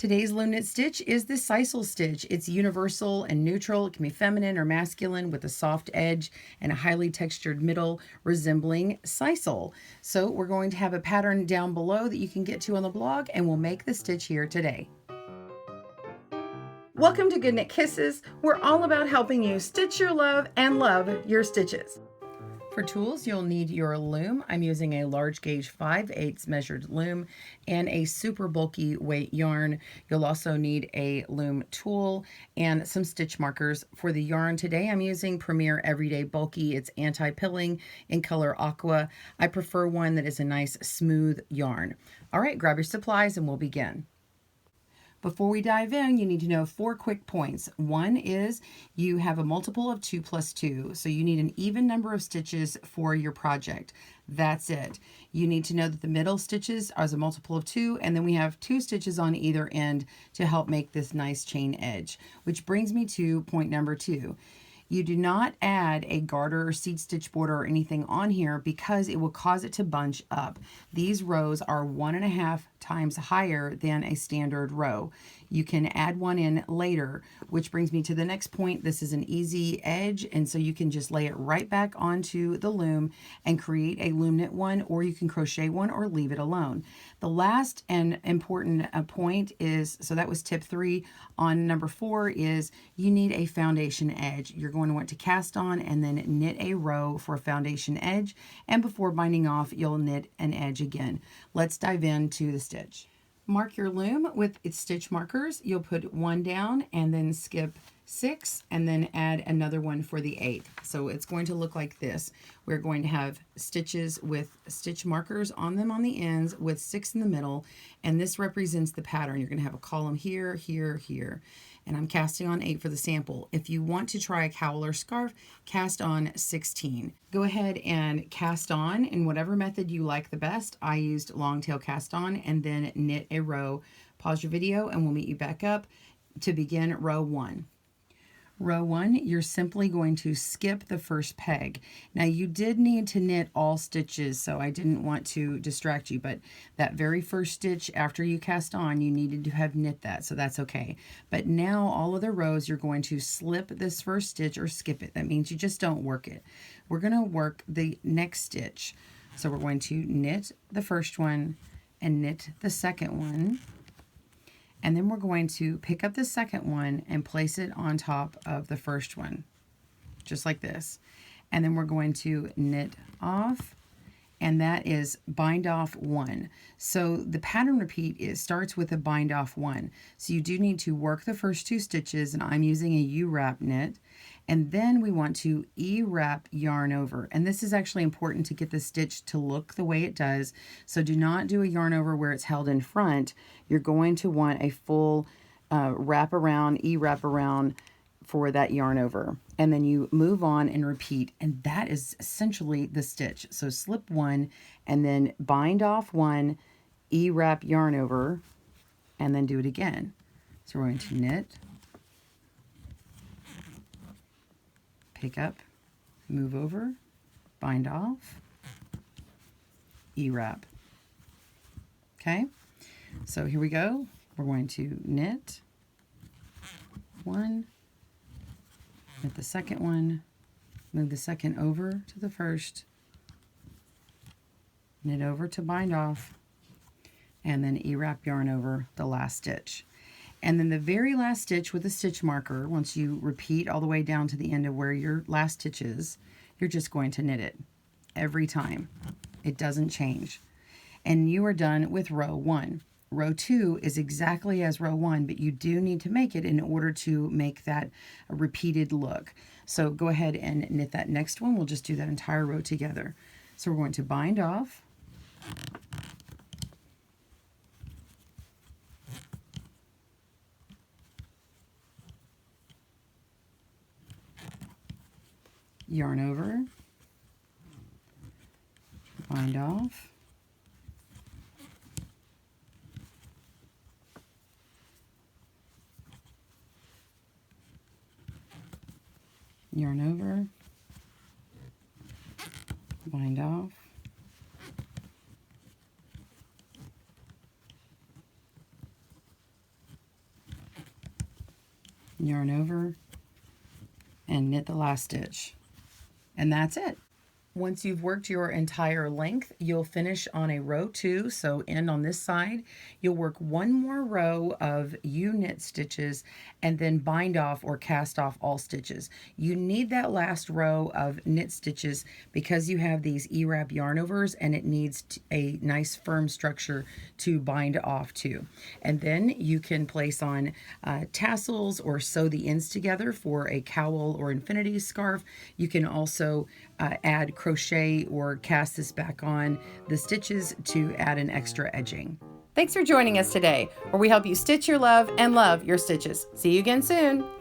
Today's loom knit stitch is the Sisal stitch. It's universal and neutral. It can be feminine or masculine with a soft edge and a highly textured middle resembling sisal. So we're going to have a pattern down below that you can get to on the blog, and we'll make the stitch here today. Welcome to GoodKnit Kisses. We're all about helping you stitch your love and love your stitches. For tools, you'll need your loom. I'm using a large gauge 5/8 measured loom and a super bulky weight yarn. You'll also need a loom tool and some stitch markers. For the yarn today, I'm using Premier Everyday Bulky. It's anti-pilling in color aqua. I prefer one that is a nice smooth yarn. All right, grab your supplies and we'll begin. Before we dive in, you need to know 4 quick points. One is you have a multiple of 2 plus 2, so you need an even number of stitches for your project. That's it. You need to know that the middle stitches are a multiple of 2, and then we have 2 stitches on either end to help make this nice chain edge, which brings me to point number 2. You do not add a garter or seed stitch border or anything on here because it will cause it to bunch up. These rows are 1.5 times higher than a standard row. You can add one in later, which brings me to the next point. This is an easy edge, and so you can just lay it right back onto the loom and create a loom knit one, or you can crochet one or leave it alone. The last and important point is, so that was tip 3. On number 4 is you need a foundation edge. You're going to want to cast on and then knit a row for a foundation edge, and before binding off, you'll knit an edge again. Let's dive into the stitch. Mark your loom with its stitch markers. You'll put 1 down and then skip 6 and then add another one for the 8th. So it's going to look like this. We're going to have stitches with stitch markers on them on the ends with 6 in the middle, and this represents the pattern. You're going to have a column here, here, here. And I'm casting on 8 for the sample. If you want to try a cowl or scarf, cast on 16. Go ahead and cast on in whatever method you like the best. I used long tail cast on and then knit a row. Pause your video and we'll meet you back up to begin row 1. Row 1, you're simply going to skip the first peg. Now you did need to knit all stitches, so I didn't want to distract you, but that very first stitch after you cast on, you needed to have knit that, so that's okay. But now all of the rows, you're going to slip this first stitch or skip it. That means you just don't work it. We're going to work the next stitch. So we're going to knit the first one and knit the second one. And then we're going to pick up the second one and place it on top of the first one, just like this. And then we're going to knit off, and that is bind off 1. So the pattern repeat starts with a bind off 1. So you do need to work the first 2 stitches, and I'm using a U-wrap knit. And then we want to E-wrap yarn over. And this is actually important to get the stitch to look the way it does. So do not do a yarn over where it's held in front. You're going to want a full wrap around, E-wrap around for that yarn over. And then you move on and repeat. And that is essentially the stitch. So slip 1 and then bind off 1, E-wrap yarn over, and then do it again. So we're going to knit, pick up, move over, bind off, E-wrap. Okay, so here we go. We're going to knit 1, knit the second one, move the second over to the first, knit over to bind off, and then E-wrap yarn over the last stitch. And then the very last stitch with a stitch marker, once you repeat all the way down to the end of where your last stitch is, you're just going to knit it every time. It doesn't change. And you are done with row 1. Row 2 is exactly as row 1, but you do need to make it in order to make that a repeated look. So go ahead and knit that next one. We'll just do that entire row together. So we're going to bind off, yarn over, bind off, yarn over, bind off, yarn over, and knit the last stitch. And that's it. Once you've worked your entire length, you'll finish on a row 2, so end on this side. You'll work one more row of U-knit stitches and then bind off or cast off all stitches. You need that last row of knit stitches because you have these E-wrap yarn overs and it needs a nice firm structure to bind off to. And then you can place on tassels or sew the ends together for a cowl or infinity scarf. You can also add crochet or cast this back on the stitches to add an extra edging. Thanks for joining us today, where we help you stitch your love and love your stitches. See you again soon.